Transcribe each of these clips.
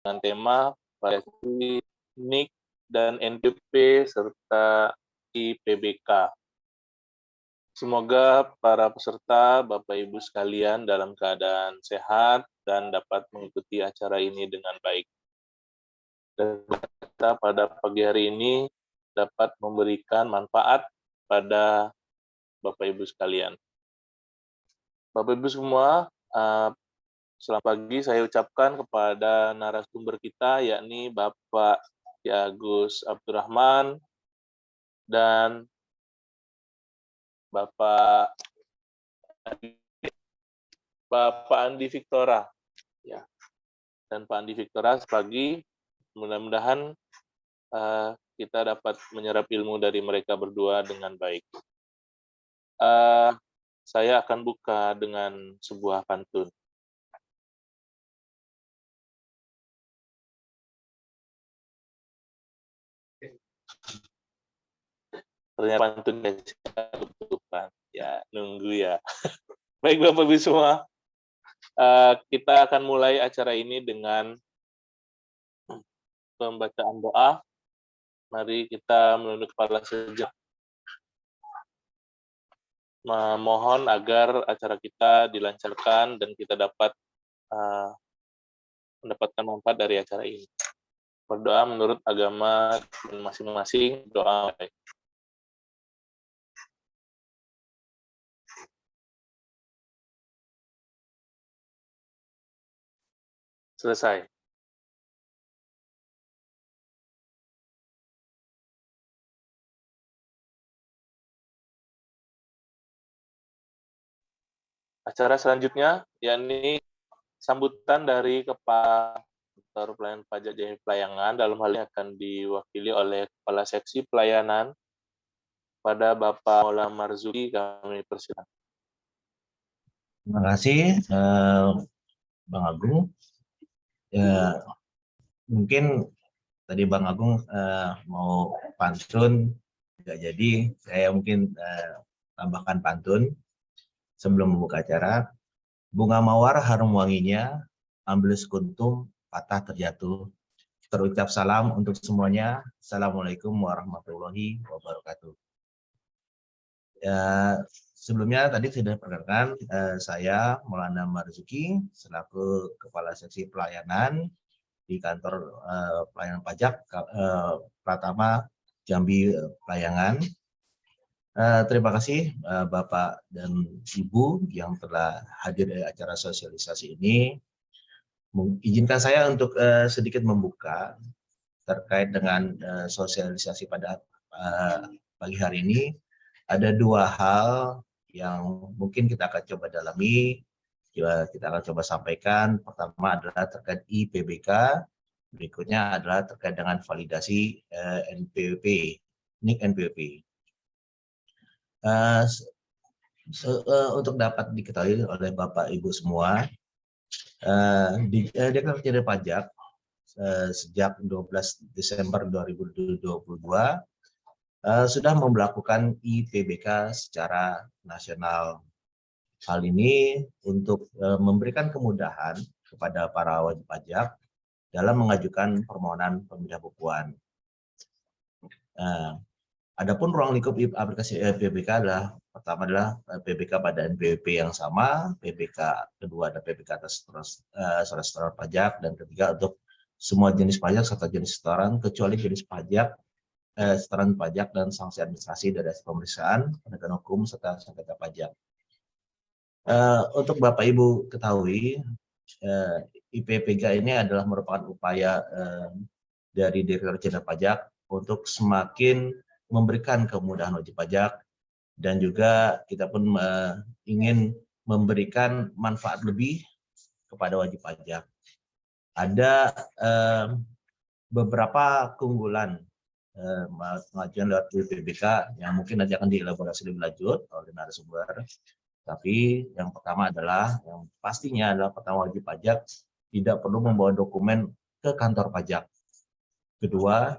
dengan tema variasi NIK dan NPWP serta IPBK. Semoga para peserta, Bapak Ibu sekalian dalam keadaan sehat dan dapat mengikuti acara ini dengan baik. Dan kita pada pagi hari ini dapat memberikan manfaat pada Bapak Ibu sekalian. Bapak Ibu semua, selamat pagi saya ucapkan kepada narasumber kita, yakni Bapak Ki Agus Abdurrahman dan Bapak Andi Victora, ya, dan Pak Andi Victora sepagi. Mudah-mudahan kita dapat menyerap ilmu dari mereka berdua dengan baik. Saya akan buka dengan sebuah pantun. Ternyata pantun ketutupan, ya nunggu ya. Baik Bapak Ibu semua, kita akan mulai acara ini dengan pembacaan doa. Mari kita menunduk kepala sejenak. Memohon agar acara kita dilancarkan dan kita dapat mendapatkan manfaat dari acara ini. Berdoa menurut agama masing-masing, doa baik. Selesai. Acara selanjutnya, yakni sambutan dari Kepala Kantor Pelayanan Pajak Jambi Pelayangan, dalam hal ini akan diwakili oleh Kepala Seksi Pelayanan pada Bapak Maulana Marzuki, kami persilakan. Terima kasih, Bang Agung. Ya, mungkin tadi Bang Agung mau pantun, nggak jadi. Saya mungkin tambahkan pantun sebelum membuka acara. Bunga mawar harum wanginya, ambil sekuntum patah terjatuh. Terucap salam untuk semuanya. Assalamualaikum warahmatullahi wabarakatuh. Ya, sebelumnya tadi sudah diperkenalkan, saya Maulana Marzuki selaku Kepala Seksi Pelayanan di Kantor Pelayanan Pajak Pratama Jambi Pelayangan. Terima kasih Bapak dan Ibu yang telah hadir di acara sosialisasi ini. Izinkan saya untuk sedikit membuka terkait dengan sosialisasi pada pagi hari ini. Ada dua hal yang mungkin kita akan coba dalami, kita akan coba sampaikan. Pertama adalah terkait IPBK, berikutnya adalah terkait dengan validasi NPWP, NIK NPWP. Untuk dapat diketahui oleh Bapak Ibu semua, Deklarasi Jenderal Pajak sejak 12 Desember 2022 sudah memberlakukan IPBK secara nasional. Hal ini untuk memberikan kemudahan kepada para wajib pajak dalam mengajukan permohonan pemindahan bukuan. Adapun ruang lingkup aplikasi PBK adalah pertama adalah PBK pada NPWP yang sama, PBK kedua ada PBK atas setoran pajak, dan ketiga untuk semua jenis pajak serta jenis setoran kecuali jenis pajak setoran pajak dan sanksi administrasi dari hasil pemeriksaan, penegakan hukum serta sengketa pajak. Untuk Bapak Ibu ketahui, IPBK ini adalah merupakan upaya dari Direktorat Jenderal Pajak untuk semakin memberikan kemudahan wajib pajak, dan juga kita pun ingin memberikan manfaat lebih kepada wajib pajak. Ada beberapa keunggulan pengajuan lewat IPBK yang mungkin nanti akan dielaborasi lebih lanjut oleh narasumber. Tapi yang pertama adalah, yang pastinya adalah pertama, wajib pajak tidak perlu membawa dokumen ke kantor pajak. Kedua,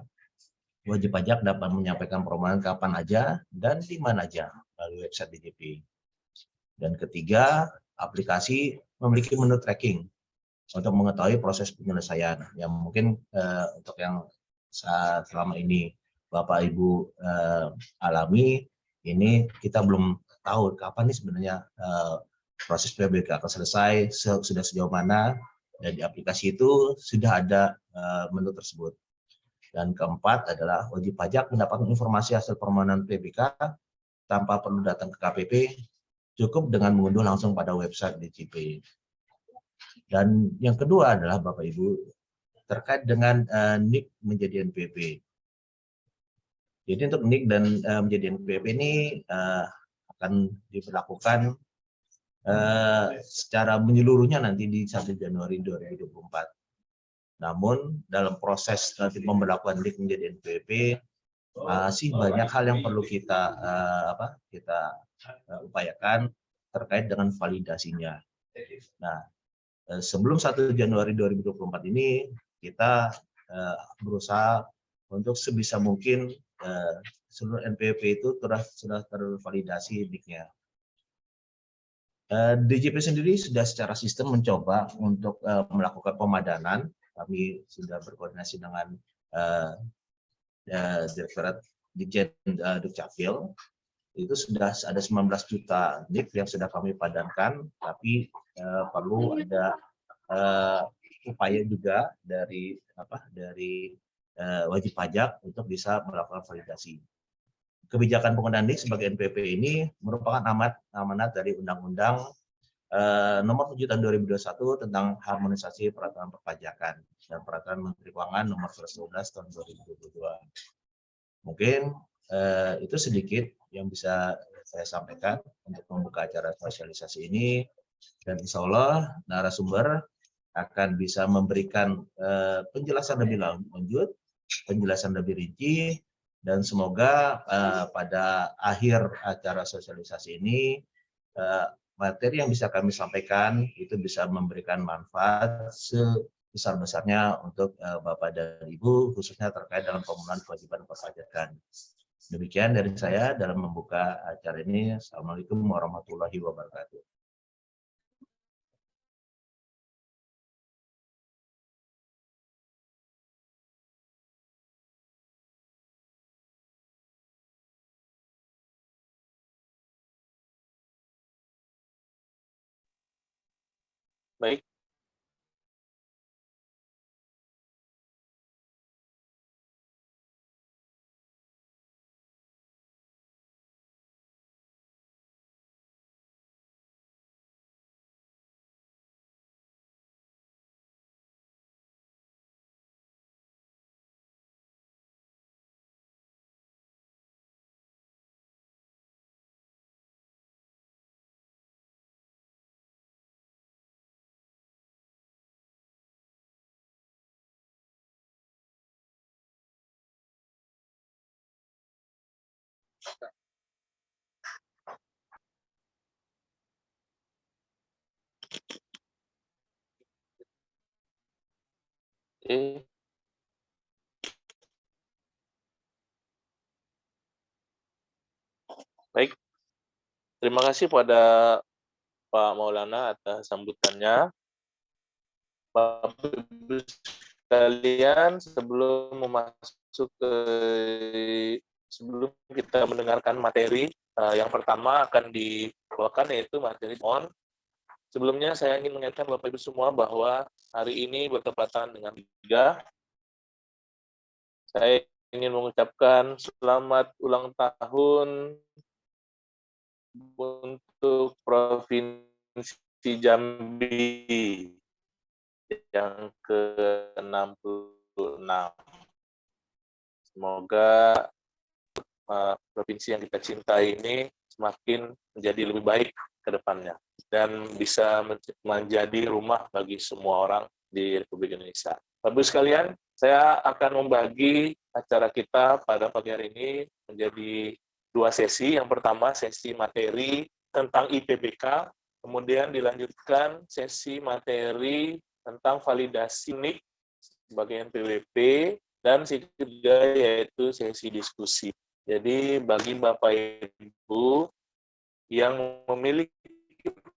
wajib pajak dapat menyampaikan permohonan kapan aja dan di mana aja melalui website DJP. Dan ketiga, aplikasi memiliki menu tracking untuk mengetahui proses penyelesaian. Yang mungkin untuk yang selama ini Bapak Ibu alami, ini kita belum tahu kapan nih sebenarnya proses PBK akan selesai, sudah sejauh mana, dan di aplikasi itu sudah ada menu tersebut. Dan keempat adalah wajib pajak mendapatkan informasi hasil permohonan PBK tanpa perlu datang ke KPP, cukup dengan mengunduh langsung pada website DJP. Dan yang kedua adalah Bapak Ibu terkait dengan NIK menjadi NPWP. Jadi untuk NIK dan menjadi NPWP ini akan diberlakukan secara menyeluruhnya nanti di 1 Januari 2024. Namun dalam proses nanti pemberlakuan NIK menjadi NPWP masih banyak hal yang perlu kita upayakan terkait dengan validasinya. Nah, sebelum 1 Januari 2024 ini kita berusaha untuk sebisa mungkin seluruh NPWP itu sudah tervalidasi NIK-nya. DJP sendiri sudah secara sistem mencoba untuk melakukan pemadanan. Kami sudah berkoordinasi dengan Direktorat Ditjen Dukcapil. Itu sudah ada 19 juta NIK yang sudah kami padankan, tapi perlu ada upaya juga dari wajib pajak untuk bisa melakukan validasi. Kebijakan penggunaan NIK sebagai NPWP ini merupakan amanat dari Undang-Undang Nomor 7 Tahun 2021 tentang harmonisasi peraturan perpajakan dan Peraturan Menteri Keuangan Nomor 11 Tahun 2022. Mungkin itu sedikit yang bisa saya sampaikan untuk membuka acara sosialisasi ini, dan insya Allah narasumber akan bisa memberikan penjelasan lebih lanjut, penjelasan lebih rinci, dan semoga pada akhir acara sosialisasi ini materi yang bisa kami sampaikan itu bisa memberikan manfaat sebesar-besarnya untuk Bapak dan Ibu, khususnya terkait dalam pemenuhan kewajiban perpajakan. Demikian dari saya dalam membuka acara ini. Assalamualaikum warahmatullahi wabarakatuh. Baik. Baik. Terima kasih pada Pak Maulana atas sambutannya. Bapak Ibu sekalian, sebelum kita mendengarkan materi yang pertama akan dibawakan, yaitu materi on. Sebelumnya saya ingin mengingatkan Bapak Ibu semua bahwa hari ini bertepatan dengan 3. Saya ingin mengucapkan selamat ulang tahun untuk Provinsi Jambi yang ke-66. Semoga provinsi yang kita cintai ini semakin menjadi lebih baik ke depannya dan bisa menjadi rumah bagi semua orang di Republik Indonesia. Bapak Ibu sekalian, saya akan membagi acara kita pada pagi hari ini menjadi 2 sesi. Yang pertama sesi materi tentang IPBK, kemudian dilanjutkan sesi materi tentang validasi NIK sebagai NPWP, dan sesi ketiga yaitu sesi diskusi. Jadi bagi Bapak Ibu yang memiliki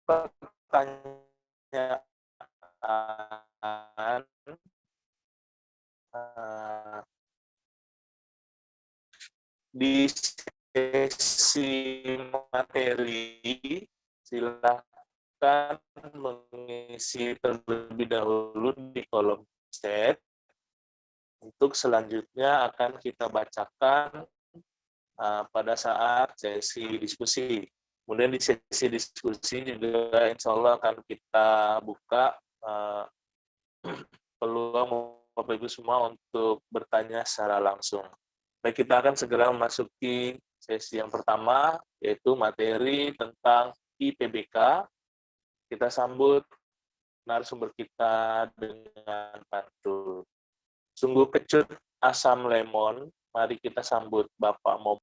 pertanyaan di sesi materi, silakan mengisi terlebih dahulu di kolom chat. Untuk selanjutnya akan kita bacakan pada saat sesi diskusi. Kemudian di sesi diskusi juga insya Allah akan kita buka peluang Bapak Ibu semua untuk bertanya secara langsung. Baik, kita akan segera memasuki sesi yang pertama, yaitu materi tentang IPBK. Kita sambut narasumber kita dengan pantun. Sungguh kecut asam lemon, mari kita sambut Bapak Momon.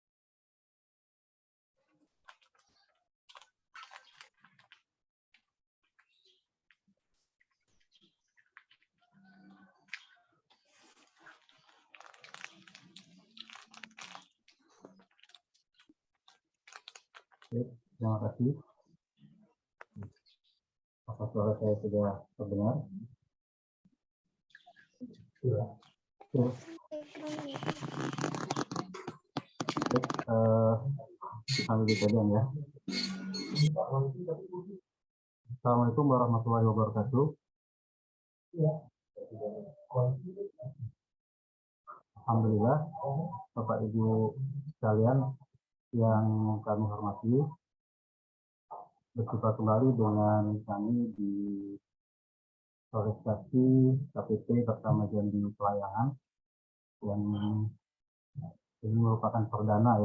Terima kasih. Apa suara saya sudah terdengar? Ya. Sambil dipegang ya. Assalamualaikum warahmatullahi wabarakatuh. Alhamdulillah, Bapak Ibu sekalian yang kami hormati, berjumpa kembali dengan kami di organisasi KPP Pertama Jambi Pelayangan yang ini merupakan perdana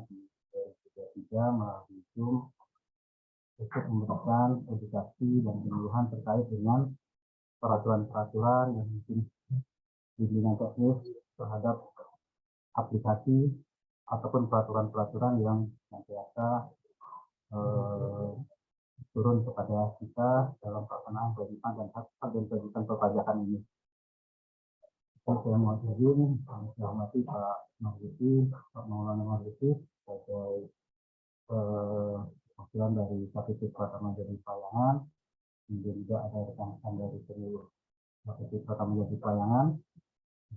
di 2023 melalui Zoom untuk memberikan edukasi dan penyuluhan terkait dengan peraturan-peraturan yang mungkin bimbingan teknis terhadap aplikasi ataupun peraturan-peraturan yang nantiasa turun kepada kita dalam pelaksanaan kewajiban dan hak dan kewajiban perpajakan ini. Saya mau izin, saya hormati Pak Marzuki, Pak Maulana Marzuki sebagai wakilan dari KPP Pertama Jambi Pelayangan, kemudian juga ada rekan-rekan dari seluruh KPP Pertama Jambi Pelayangan,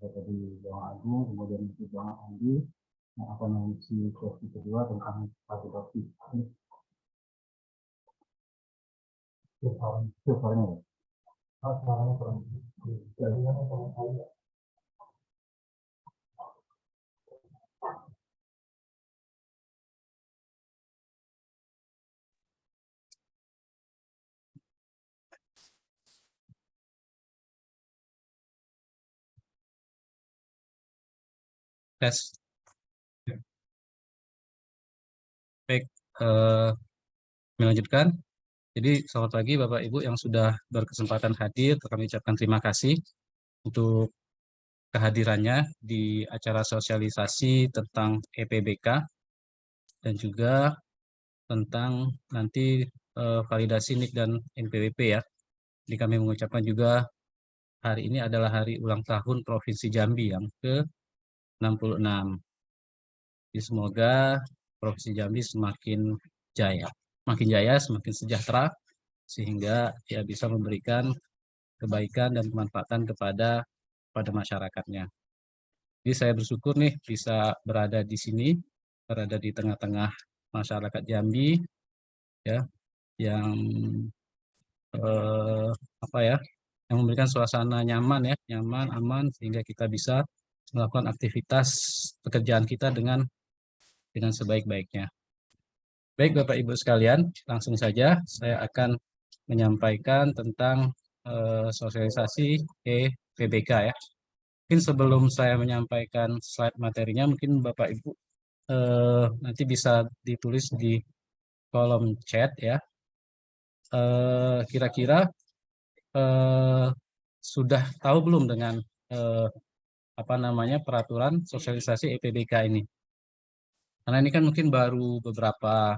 ada tadi Bang Agung, kemudian Bang Andi yang akan mengisi sesi kedua tentang validasi. Suaranya ya? Suaranya kurang. Tes. Baik, melanjutkan. Jadi selamat pagi Bapak Ibu yang sudah berkesempatan hadir. Kami ucapkan terima kasih untuk kehadirannya di acara sosialisasi tentang EPBK dan juga tentang nanti validasi NIK dan NPWP ya. Jadi kami mengucapkan juga hari ini adalah hari ulang tahun Provinsi Jambi yang ke-66. Jadi semoga Provinsi Jambi semakin jaya, semakin sejahtera, sehingga ya bisa memberikan kebaikan dan kemanfaatan kepada masyarakatnya. Jadi saya bersyukur nih bisa berada di sini, berada di tengah-tengah masyarakat Jambi, ya, yang yang memberikan suasana nyaman ya, nyaman, aman, sehingga kita bisa melakukan aktivitas pekerjaan kita dengan sebaik-baiknya. Baik Bapak Ibu sekalian, langsung saja saya akan menyampaikan tentang sosialisasi EPBK ya. Mungkin sebelum saya menyampaikan slide materinya, mungkin Bapak Ibu nanti bisa ditulis di kolom chat ya. Kira-kira sudah tahu belum dengan peraturan sosialisasi EPBK ini? Karena ini kan mungkin baru beberapa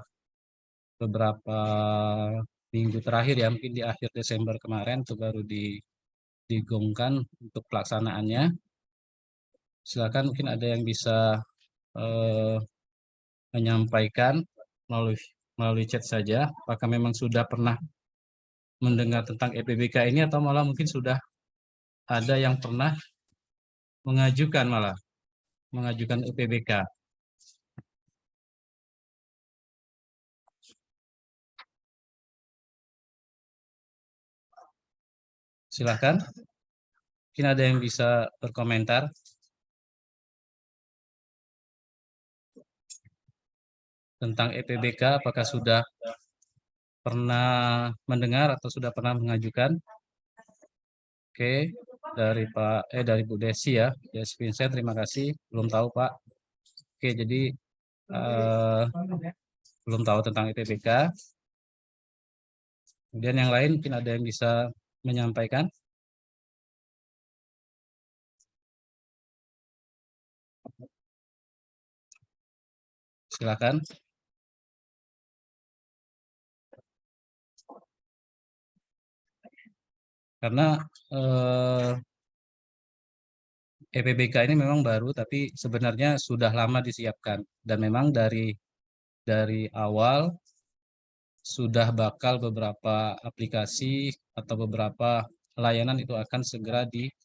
minggu terakhir ya, mungkin di akhir Desember kemarin itu baru digongkan untuk pelaksanaannya. Silakan mungkin ada yang bisa menyampaikan melalui chat saja, apakah memang sudah pernah mendengar tentang EPBK ini atau malah mungkin sudah ada yang pernah mengajukan EPBK? Silakan. Mungkin ada yang bisa berkomentar tentang EPBK, apakah sudah pernah mendengar atau sudah pernah mengajukan? Oke, dari Bu Desi ya, Desi Vincent, terima kasih. Belum tahu Pak. Oke, jadi belum tahu tentang EPBK. Kemudian yang lain mungkin ada yang bisa menyampaikan. Silakan. Karena EPBK ini memang baru, tapi sebenarnya sudah lama disiapkan dan memang dari awal sudah bakal beberapa aplikasi atau beberapa layanan itu akan segera dilakukan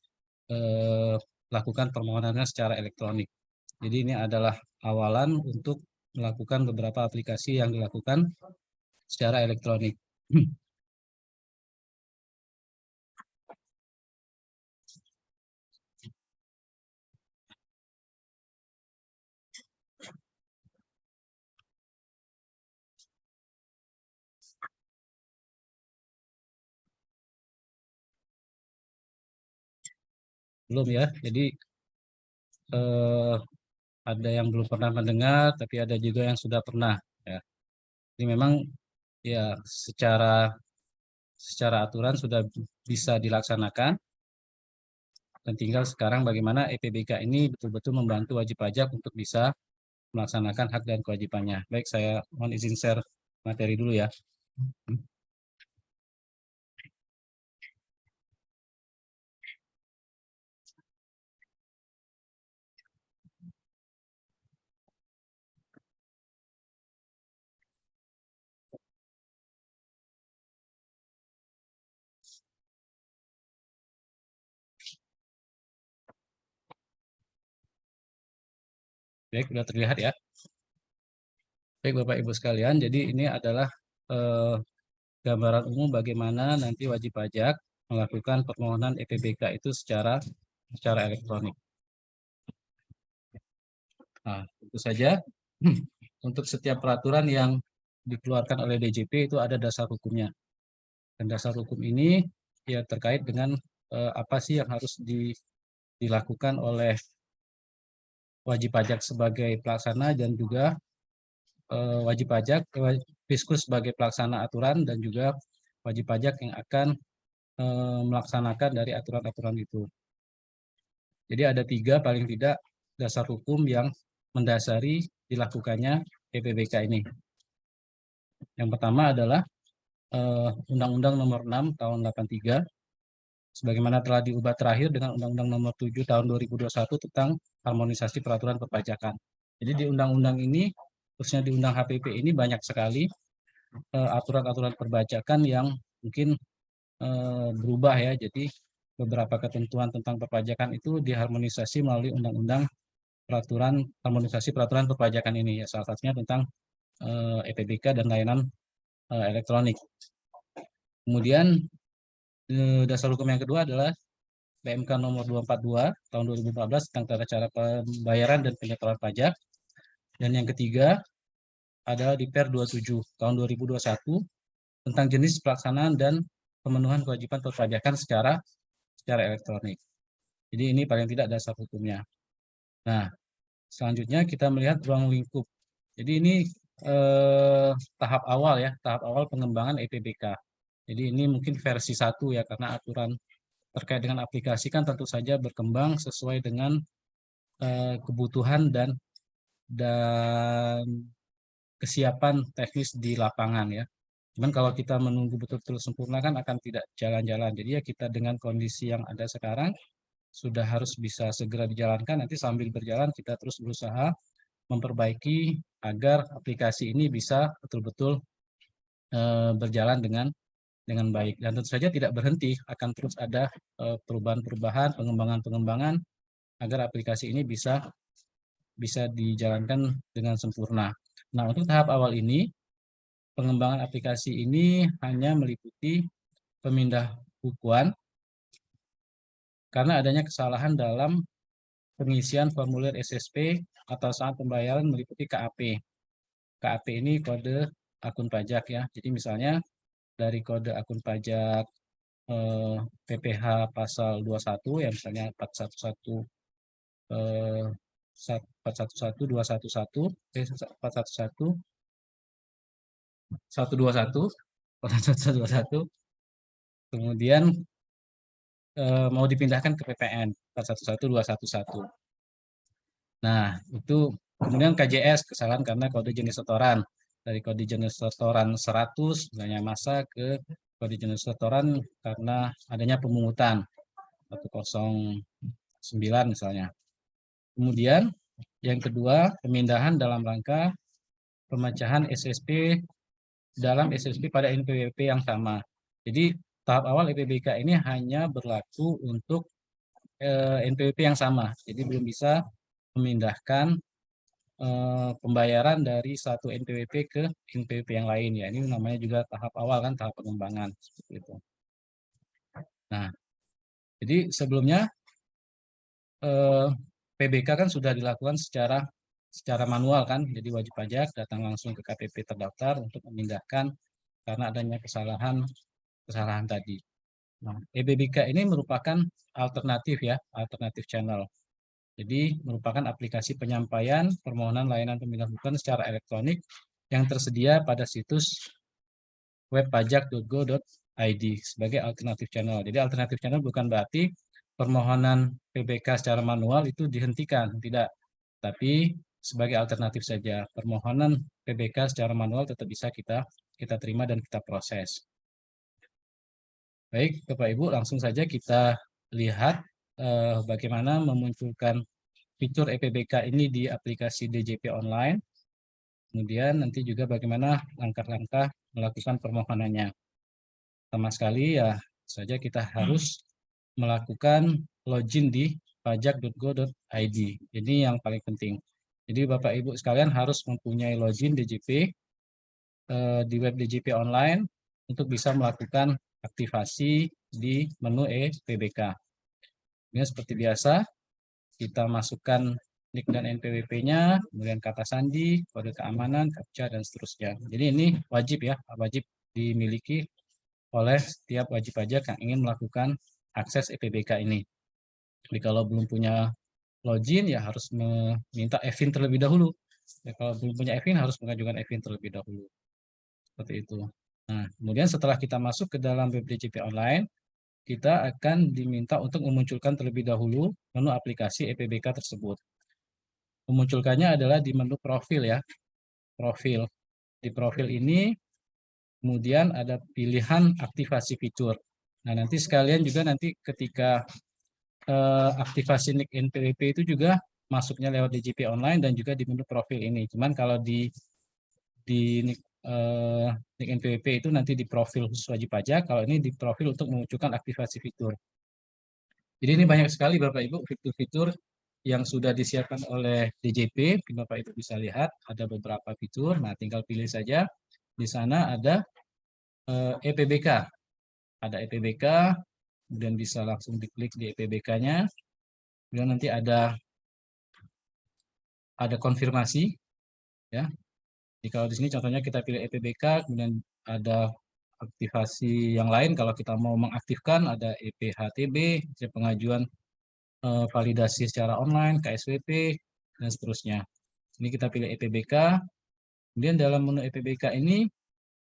permohonannya secara elektronik. Jadi ini adalah awalan untuk melakukan beberapa aplikasi yang dilakukan secara elektronik. Belum ya, jadi ada yang belum pernah mendengar, tapi ada juga yang sudah pernah. Ya. Jadi memang ya secara aturan sudah bisa dilaksanakan, dan tinggal sekarang bagaimana EPBK ini betul-betul membantu wajib pajak untuk bisa melaksanakan hak dan kewajibannya. Baik, saya mohon izin share materi dulu ya. Baik, sudah terlihat ya. Baik Bapak Ibu sekalian, jadi ini adalah gambaran umum bagaimana nanti wajib pajak melakukan permohonan EPBK itu secara elektronik. Nah, tentu saja untuk setiap peraturan yang dikeluarkan oleh DJP itu ada dasar hukumnya. Dan dasar hukum ini ya terkait dengan apa sih yang harus dilakukan oleh wajib pajak sebagai pelaksana dan juga wajib pajak, Fiskus sebagai pelaksana aturan dan juga wajib pajak yang akan melaksanakan dari aturan-aturan itu. Jadi ada 3 paling tidak dasar hukum yang mendasari dilakukannya EPBK ini. Yang pertama adalah Undang-Undang Nomor 6 Tahun 83, sebagaimana telah diubah terakhir dengan Undang-Undang Nomor 7 Tahun 2021 tentang harmonisasi peraturan perpajakan. Jadi di undang-undang ini, khususnya di Undang HPP ini banyak sekali aturan-aturan perpajakan yang mungkin berubah ya. Jadi beberapa ketentuan tentang perpajakan itu diharmonisasi melalui Undang-Undang harmonisasi peraturan perpajakan ini ya, salah satunya tentang EPBK dan layanan elektronik. Kemudian dasar hukum yang kedua adalah PMK nomor 242 tahun 2014 tentang tata cara pembayaran dan penyetoran pajak. Dan yang ketiga adalah di Per 27 tahun 2021 tentang jenis pelaksanaan dan pemenuhan kewajiban perpajakan secara elektronik. Jadi ini paling tidak dasar hukumnya. Nah, selanjutnya kita melihat ruang lingkup. Jadi ini tahap awal pengembangan EPBK. Jadi ini mungkin versi 1 ya, karena aturan terkait dengan aplikasi kan tentu saja berkembang sesuai dengan kebutuhan dan kesiapan teknis di lapangan ya. Cuman kalau kita menunggu betul-betul sempurna kan akan tidak jalan-jalan. Jadi ya kita dengan kondisi yang ada sekarang sudah harus bisa segera dijalankan. Nanti sambil berjalan kita terus berusaha memperbaiki agar aplikasi ini bisa betul-betul berjalan dengan dengan baik. Dan tentu saja tidak berhenti, akan terus ada perubahan-perubahan, pengembangan-pengembangan agar aplikasi ini bisa dijalankan dengan sempurna. Nah, untuk tahap awal ini, pengembangan aplikasi ini hanya meliputi pemindah bukuan karena adanya kesalahan dalam pengisian formulir SSP atau saat pembayaran meliputi KAP. KAP ini kode akun pajak ya. Jadi misalnya dari kode akun pajak PPH pasal 21 ya, misalnya 411 411 211 411 121 411 kemudian mau dipindahkan ke PPN 411 211. Nah, itu kemudian KJS kesalahan karena kode jenis setoran. Dari kode jenis setoran 100 misalnya masa ke kode jenis setoran karena adanya pemungutan 109 misalnya. Kemudian yang kedua, pemindahan dalam rangka pemecahan SSP dalam SSP pada NPWP yang sama. Jadi tahap awal EPBK ini hanya berlaku untuk NPWP yang sama. Jadi belum bisa memindahkan pembayaran dari satu NPWP ke NPWP yang lain ya. Ini namanya juga tahap awal kan, tahap pengembangan seperti itu. Nah, jadi sebelumnya PBK kan sudah dilakukan secara manual kan, jadi wajib pajak datang langsung ke KPP terdaftar untuk memindahkan karena adanya kesalahan tadi. Nah, EPBK ini merupakan alternatif ya, alternatif channel. Jadi merupakan aplikasi penyampaian permohonan layanan pemindahan bukuan secara elektronik yang tersedia pada situs web pajak.go.id sebagai alternatif channel. Jadi alternatif channel bukan berarti permohonan PBK secara manual itu dihentikan, tidak. Tapi sebagai alternatif saja. Permohonan PBK secara manual tetap bisa kita terima dan kita proses. Baik, Bapak Ibu, langsung saja kita lihat bagaimana memunculkan fitur EPBK ini di aplikasi DJP Online. Kemudian nanti juga bagaimana langkah-langkah melakukan permohonannya. Pertama sekali ya saja kita harus melakukan login di pajak.go.id. Ini yang paling penting. Jadi Bapak Ibu sekalian harus mempunyai login DJP di web DJP Online untuk bisa melakukan aktivasi di menu EPBK. Ini seperti biasa, kita masukkan NIK dan NPWP-nya, kemudian kata sandi, kode keamanan, captcha, dan seterusnya. Jadi ini wajib ya, wajib dimiliki oleh setiap wajib pajak yang ingin melakukan akses EPBK ini. Jadi kalau belum punya login ya harus meminta EVIN terlebih dahulu. Ya, kalau belum punya EVIN harus mengajukan EVIN terlebih dahulu. Seperti itu. Nah, kemudian setelah kita masuk ke dalam web DJP Online, kita akan diminta untuk memunculkan terlebih dahulu menu aplikasi EPBK tersebut. Memunculkannya adalah di menu profil ya. Profil. Di profil ini kemudian ada pilihan aktivasi fitur. Nah, nanti sekalian juga nanti ketika aktivasi NIK NPWP itu juga masuknya lewat DJP Online dan juga di menu profil ini. Cuman kalau di NIK NPWP itu nanti di profil khusus wajib pajak, kalau ini di profil untuk memunculkan aktivasi fitur. Jadi ini banyak sekali Bapak Ibu fitur-fitur yang sudah disiapkan oleh DJP, Bapak Ibu bisa lihat ada beberapa fitur. Nah, tinggal pilih saja. Di sana ada EPBK. Ada EPBK, kemudian bisa langsung diklik di EPBK-nya. Kemudian nanti ada konfirmasi ya. Jadi kalau di sini contohnya kita pilih EPBK, kemudian ada aktivasi yang lain. Kalau kita mau mengaktifkan ada EPHTB, pengajuan validasi secara online, KSWP, dan seterusnya. Ini kita pilih EPBK. Kemudian dalam menu EPBK ini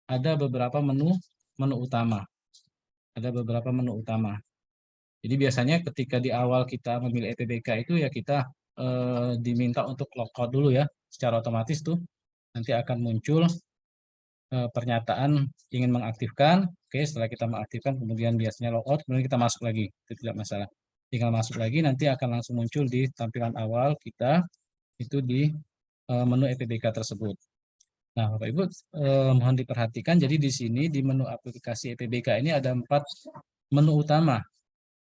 ada beberapa menu utama. Ada beberapa menu utama. Jadi biasanya ketika di awal kita memilih EPBK itu ya kita diminta untuk logout dulu ya, secara otomatis tuh nanti akan muncul pernyataan ingin mengaktifkan. Oke, setelah kita mengaktifkan kemudian biasanya logout, kemudian kita masuk lagi, itu tidak masalah. Tinggal masuk lagi nanti akan langsung muncul di tampilan awal kita itu di menu EPBK tersebut. Nah, Bapak Ibu mohon diperhatikan, jadi di sini di menu aplikasi EPBK ini ada 4 menu utama.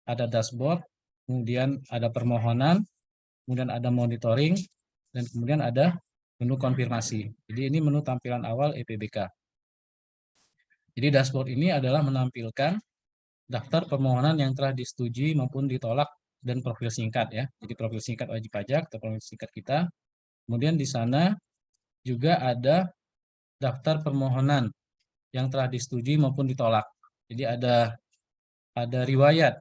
Ada dashboard, kemudian ada permohonan, kemudian ada monitoring, dan kemudian ada menu konfirmasi. Jadi ini menu tampilan awal EPBK. Jadi dashboard ini adalah menampilkan daftar permohonan yang telah disetujui maupun ditolak dan profil singkat ya. Jadi profil singkat wajib pajak atau profil singkat kita. Kemudian di sana juga ada daftar permohonan yang telah disetujui maupun ditolak. Jadi ada riwayat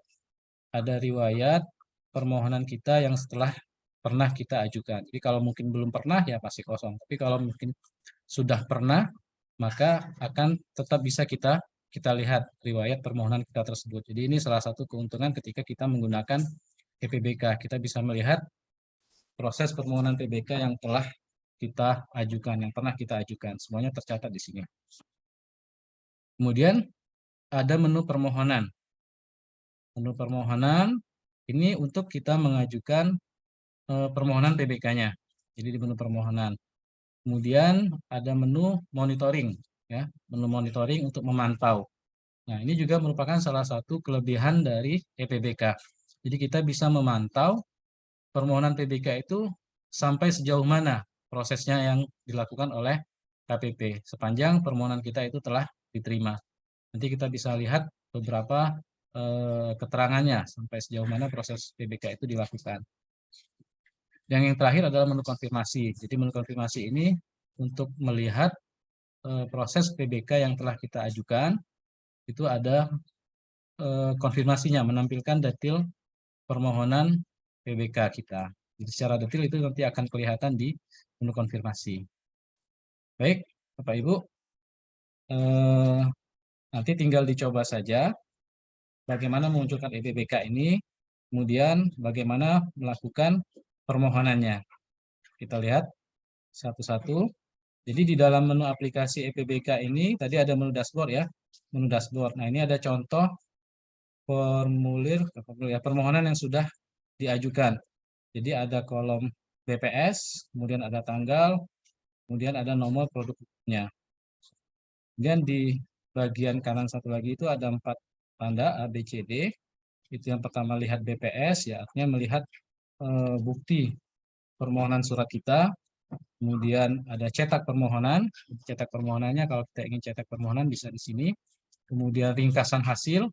permohonan kita yang setelah pernah kita ajukan. Jadi kalau mungkin belum pernah ya pasti kosong. Tapi kalau mungkin sudah pernah, maka akan tetap bisa kita lihat riwayat permohonan kita tersebut. Jadi ini salah satu keuntungan ketika kita menggunakan EPBK. Kita bisa melihat proses permohonan PBK yang telah kita ajukan, yang pernah kita ajukan. Semuanya tercatat di sini. Kemudian ada menu permohonan. Menu permohonan ini untuk kita mengajukan permohonan PBK-nya. Jadi di menu permohonan. Kemudian ada menu monitoring, ya, menu monitoring untuk memantau. Nah, ini juga merupakan salah satu kelebihan dari EPBK. Jadi kita bisa memantau permohonan PBK itu sampai sejauh mana prosesnya yang dilakukan oleh KPP sepanjang permohonan kita itu telah diterima. Nanti kita bisa lihat beberapa keterangannya sampai sejauh mana proses PBK itu dilakukan. Yang terakhir adalah menu konfirmasi. Jadi menu konfirmasi ini untuk melihat proses PBK yang telah kita ajukan, itu ada konfirmasinya, menampilkan detail permohonan PBK kita. Jadi secara detail itu nanti akan kelihatan di menu konfirmasi. Baik, Bapak Ibu, nanti tinggal dicoba saja bagaimana memunculkan EPBK ini, kemudian bagaimana melakukan permohonannya. Kita lihat satu-satu. Jadi di dalam menu aplikasi EPBK ini, tadi ada menu dashboard ya, menu dashboard. Nah ini ada contoh formulir permohonan yang sudah diajukan. Jadi ada kolom BPS, kemudian ada tanggal, kemudian ada nomor produknya. Kemudian di bagian kanan satu lagi itu ada 4 tanda A, B, C, D. Itu yang pertama lihat BPS, ya artinya melihat bukti permohonan surat kita. Kemudian ada cetak permohonan. Cetak permohonannya kalau kita ingin cetak permohonan bisa di sini. Kemudian ringkasan hasil.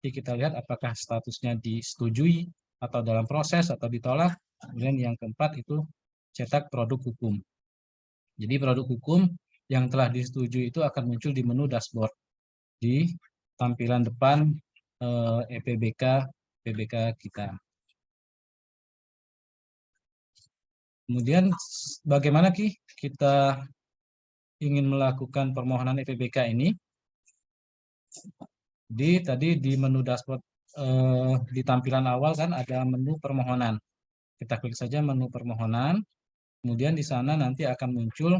Jadi kita lihat apakah statusnya disetujui atau dalam proses atau ditolak. Kemudian yang keempat itu cetak produk hukum. Jadi produk hukum yang telah disetujui itu akan muncul di menu dashboard di tampilan depan EPBK PBK kita. Kemudian bagaimana kita ingin melakukan permohonan EPBK ini? Jadi tadi di menu dashboard di tampilan awal kan ada menu permohonan. Kita klik saja menu permohonan. Kemudian di sana nanti akan muncul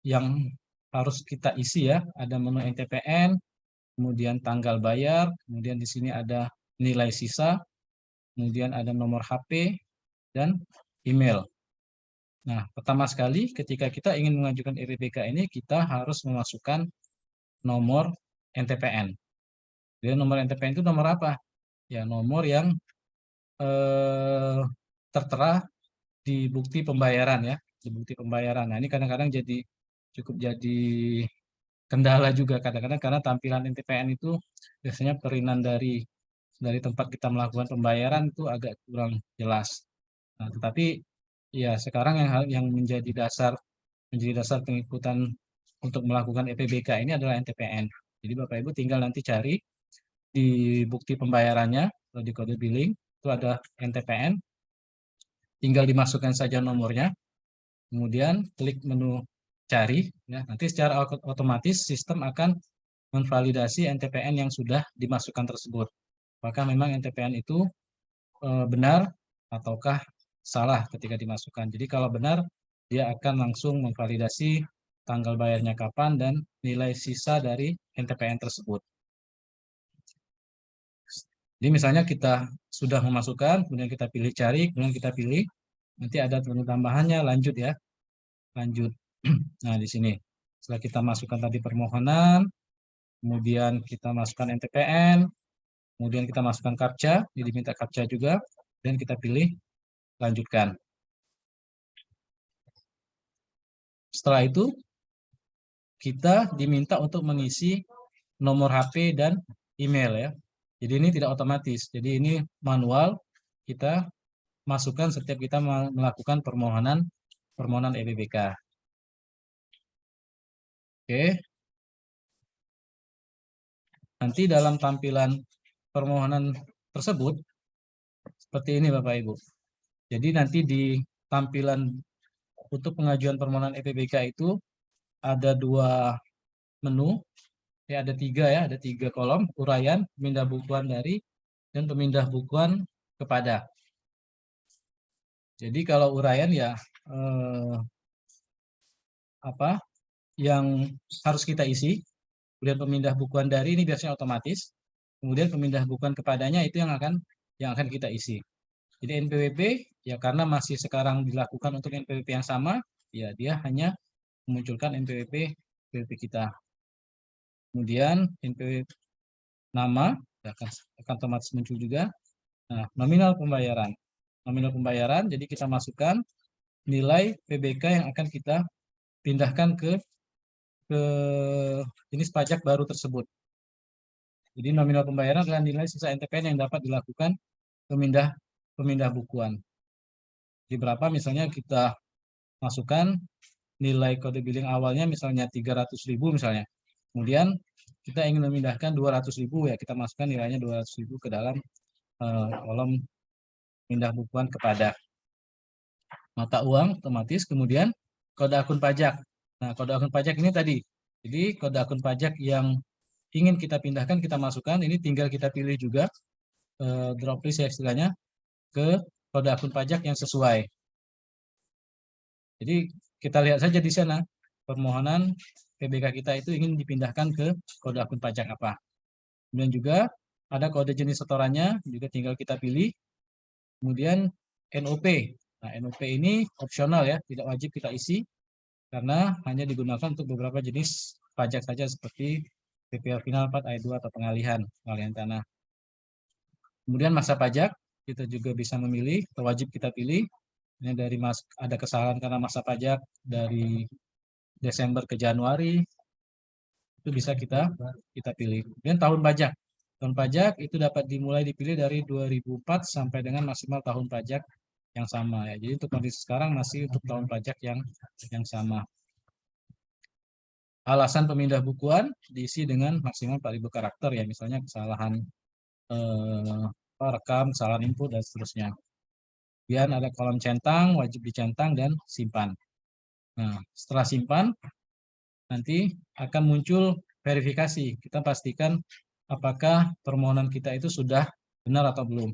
yang harus kita isi ya. Ada menu NTPN, kemudian tanggal bayar, kemudian di sini ada nilai sisa, kemudian ada nomor HP dan email. Nah, pertama sekali ketika kita ingin mengajukan EPBK ini, kita harus memasukkan nomor NTPN. Jadi nomor NTPN itu nomor apa? Ya, nomor yang tertera di bukti pembayaran ya, di bukti pembayaran. Nah, ini kadang-kadang cukup jadi kendala juga kadang-kadang karena tampilan NTPN itu biasanya perinan dari tempat kita melakukan pembayaran itu agak kurang jelas. Nah, tetapi ya sekarang yang menjadi dasar pengikutan untuk melakukan EPBK ini adalah NTPN. Jadi Bapak Ibu tinggal nanti cari di bukti pembayarannya atau di kode billing itu ada NTPN. Tinggal dimasukkan saja nomornya. Kemudian klik menu cari ya. Nanti secara otomatis sistem akan memvalidasi NTPN yang sudah dimasukkan tersebut. Apakah memang NTPN itu benar ataukah salah ketika dimasukkan. Jadi kalau benar, dia akan langsung memvalidasi tanggal bayarnya kapan dan nilai sisa dari NTPN tersebut. Jadi misalnya kita sudah memasukkan, kemudian kita pilih cari, kemudian kita pilih, nanti ada menu tambahannya lanjut ya. Lanjut. Nah, di sini setelah kita masukkan tadi permohonan, kemudian kita masukkan NTPN, kemudian kita masukkan CAPTCHA, jadi diminta CAPTCHA juga, dan kita pilih lanjutkan. Setelah itu kita diminta untuk mengisi nomor HP dan email ya. Jadi ini tidak otomatis. Jadi ini manual, kita masukkan setiap kita melakukan permohonan EPBK. Oke. Nanti dalam tampilan permohonan tersebut seperti ini Bapak Ibu. Jadi nanti di tampilan untuk pengajuan permohonan EPBK itu ada 2 menu, ya ada 3 ya, ada 3 kolom, uraian, pemindah bukuan dari, dan pemindah bukuan kepada. Jadi kalau uraian ya apa yang harus kita isi, kemudian pemindah bukuan dari ini biasanya otomatis, kemudian pemindah bukuan kepadanya itu yang akan kita isi. Jadi NPWP ya karena masih sekarang dilakukan untuk NPWP yang sama, ya dia hanya memunculkan NPWP kita. Kemudian NPWP nama akan otomatis muncul juga. Nah, nominal pembayaran. Nominal pembayaran, jadi kita masukkan nilai PBK yang akan kita pindahkan ke jenis pajak baru tersebut. Jadi nominal pembayaran adalah nilai sisa NTPN yang dapat dilakukan pemindah bukuan. Di berapa misalnya kita masukkan nilai kode billing awalnya misalnya 300.000 misalnya. Kemudian kita ingin memindahkan 200.000 ya kita masukkan nilainya 200.000 ke dalam kolom pindah bukuan kepada. Mata uang otomatis, kemudian kode akun pajak. Nah, kode akun pajak ini tadi. Jadi kode akun pajak yang ingin kita pindahkan kita masukkan, ini tinggal kita pilih juga drop list ya istilahnya ke kode akun pajak yang sesuai. Jadi kita lihat saja di sana permohonan PBK kita itu ingin dipindahkan ke kode akun pajak apa. Kemudian juga ada kode jenis setorannya juga tinggal kita pilih. Kemudian NOP. Nah, NOP ini opsional ya, tidak wajib kita isi karena hanya digunakan untuk beberapa jenis pajak saja seperti PPh final 4 ayat 2 atau pengalihan tanah. Kemudian masa pajak kita juga bisa memilih, atau wajib kita pilih. Ini dari ada kesalahan karena masa pajak dari Desember ke Januari itu bisa kita pilih. Kemudian tahun pajak. Tahun pajak itu dapat dimulai dipilih dari 2004 sampai dengan maksimal tahun pajak yang sama ya. Jadi untuk kondisi sekarang masih untuk tahun pajak yang sama. Alasan pemindah bukuan diisi dengan maksimal 4.000 karakter ya, misalnya kesalahan rekam, kesalahan input dan seterusnya. Kemudian ada kolom centang, wajib dicentang dan simpan. Nah, setelah simpan nanti akan muncul verifikasi. Kita pastikan apakah permohonan kita itu sudah benar atau belum.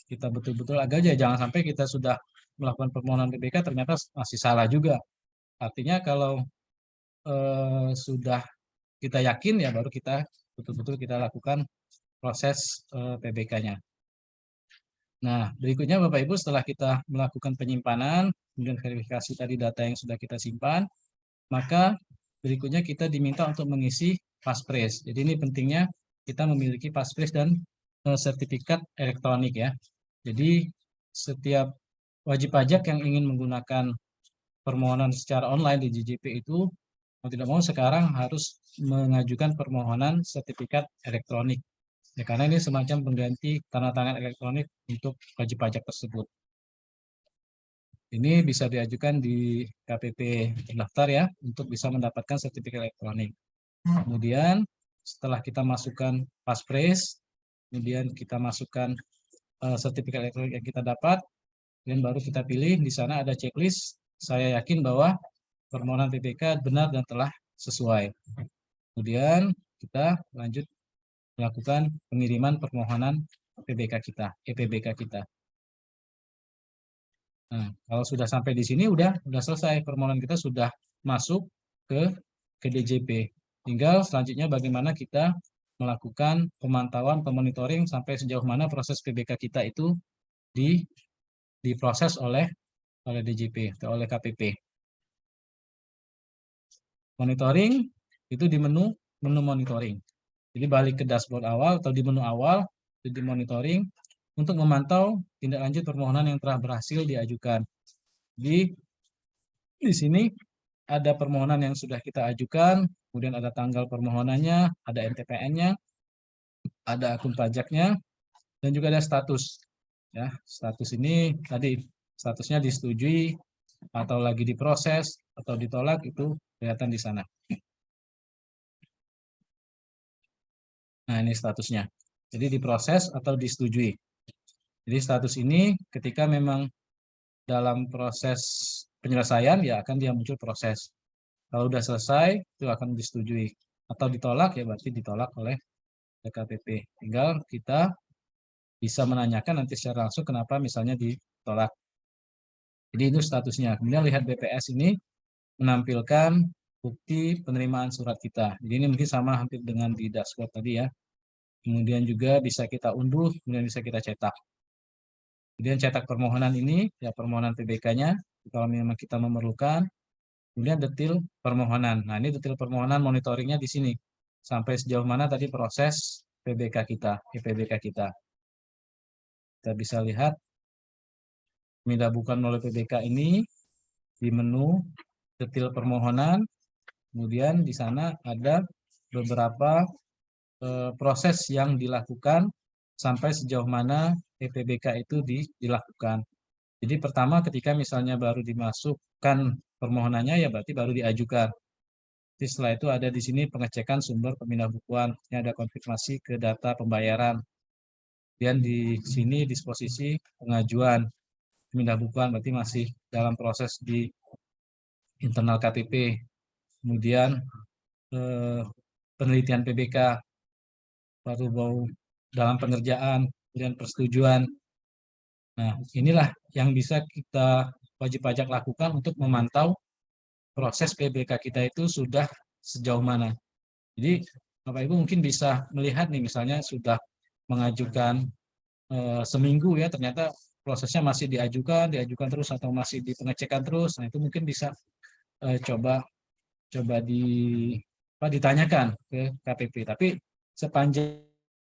Kita betul-betul agak aja, jangan sampai kita sudah melakukan permohonan PBK ternyata masih salah juga. Artinya kalau sudah kita yakin ya baru kita betul-betul kita lakukan proses PBK-nya. Nah, berikutnya Bapak Ibu setelah kita melakukan penyimpanan, kemudian verifikasi tadi data yang sudah kita simpan, maka berikutnya kita diminta untuk mengisi paspres. Jadi ini pentingnya kita memiliki paspres dan sertifikat elektronik ya. Jadi setiap wajib pajak yang ingin menggunakan permohonan secara online di JJP itu mau tidak mau sekarang harus mengajukan permohonan sertifikat elektronik. Ya, karena ini semacam pengganti tanda tangan elektronik untuk wajib pajak tersebut. Ini bisa diajukan di KPP terdaftar ya untuk bisa mendapatkan sertifikat elektronik. Kemudian setelah kita masukkan paspres, kemudian kita masukkan sertifikat elektronik yang kita dapat, dan baru kita pilih di sana ada checklist. Saya yakin bahwa permohonan PBK benar dan telah sesuai. Kemudian kita lanjut melakukan pengiriman permohonan EPBK kita. Nah, kalau sudah sampai di sini udah selesai, permohonan kita sudah masuk ke DJP. Tinggal selanjutnya bagaimana kita melakukan pemantauan, pemonitoring sampai sejauh mana proses PBK kita itu diproses oleh DJP atau oleh KPP. monitoring itu di menu monitoring. Jadi balik ke dashboard awal atau di menu awal itu di monitoring untuk memantau tindak lanjut permohonan yang telah berhasil diajukan. Di sini ada permohonan yang sudah kita ajukan, kemudian ada tanggal permohonannya, ada NTPN-nya, ada akun pajaknya, dan juga ada status. Ya, status ini tadi statusnya disetujui atau lagi diproses atau ditolak itu kelihatan di sana. Nah, ini statusnya. Jadi diproses atau disetujui. Jadi status ini ketika memang dalam proses penyelesaian ya akan dia muncul proses. Kalau sudah selesai itu akan disetujui atau ditolak ya berarti ditolak oleh DKPP. Tinggal kita bisa menanyakan nanti secara langsung kenapa misalnya ditolak. Jadi itu statusnya. Kemudian lihat BPS ini menampilkan bukti penerimaan surat kita. Jadi ini mungkin sama hampir dengan di dashboard tadi ya. Kemudian juga bisa kita unduh, kemudian bisa kita cetak. Kemudian cetak permohonan ini, ya permohonan PBK-nya, kalau memang kita memerlukan. Kemudian detil permohonan. Nah ini detil permohonan monitoringnya di sini. Sampai sejauh mana tadi proses PBK kita, EPBK kita. Kita bisa lihat, pemindahan oleh PBK ini di menu detil permohonan. Kemudian di sana ada beberapa proses yang dilakukan sampai sejauh mana EPBK itu dilakukan. Jadi pertama ketika misalnya baru dimasukkan permohonannya ya berarti baru diajukan. Jadi setelah itu ada di sini pengecekan sumber pemindahan yang ada konfirmasi ke data pembayaran. Dan di sini disposisi pengajuan pemindahan berarti masih dalam proses di internal KPP. Kemudian penelitian PBK baru dalam pengerjaan, kemudian persetujuan. Nah, inilah yang bisa kita wajib pajak lakukan untuk memantau proses PBK kita itu sudah sejauh mana. Jadi, Bapak Ibu mungkin bisa melihat nih, misalnya sudah mengajukan seminggu ya, ternyata prosesnya masih diajukan terus atau masih di pengecekan terus. Nah, itu mungkin bisa coba ditanyakan ke KPP. Tapi sepanjang